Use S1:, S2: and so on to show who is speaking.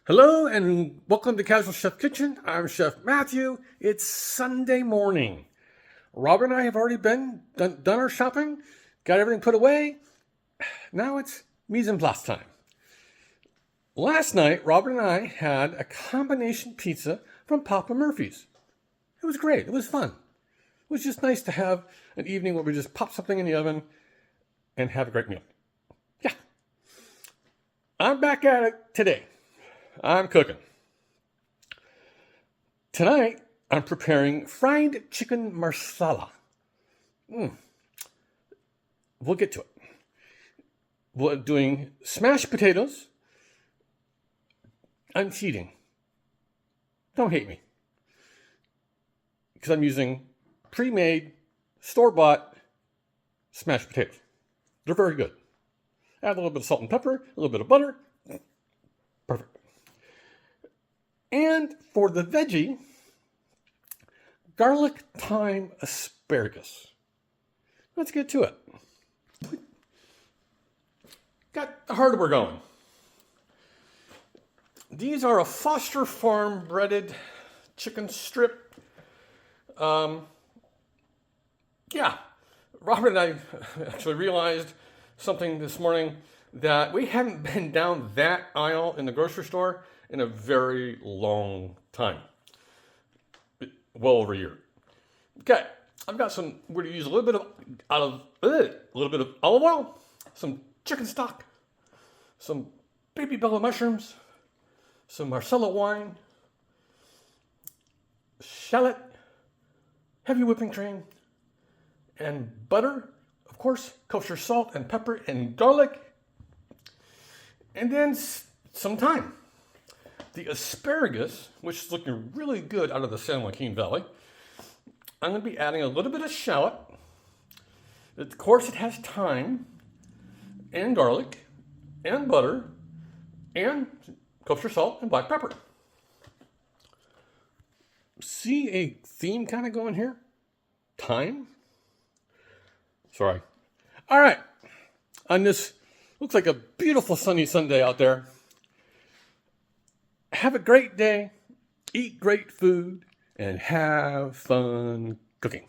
S1: Hello and welcome to Casual Chef Kitchen. I'm Chef Matthew. It's Sunday morning. Robert and I have already done our shopping, got everything put away. Now it's mise en place time. Last night, Robert and I had a combination pizza from Papa Murphy's. It was great. It was fun. It was just nice to have an evening where we just pop something in the oven and have a great meal. Yeah. I'm back at it today. I'm cooking. Tonight, I'm preparing fried chicken marsala. We'll get to it. We're doing smashed potatoes. I'm cheating. Don't hate me. Because I'm using pre-made, store-bought smashed potatoes. They're very good. Add a little bit of salt and pepper, a little bit of butter. Perfect. And for the veggie, garlic-thyme asparagus. Let's get to it. Got the hardware going. These are a Foster Farm breaded chicken strip. Robert and I actually realized something this morning, that we haven't been down that aisle in the grocery store in a very long time. Well over a year. Okay, I've got some. We're going to use a little bit of olive oil, some chicken stock, some baby bella mushrooms, some Marsala wine, shallot, heavy whipping cream, and butter. Of course, kosher salt and pepper and garlic. And then some thyme. The asparagus, which is looking really good out of the San Joaquin Valley, I'm going to be adding a little bit of shallot. Of course, it has thyme and garlic and butter and kosher salt and black pepper. See a theme kind of going here? Thyme? Sorry. All right. On this, looks like a beautiful sunny Sunday out there. Have a great day, eat great food, and have fun cooking.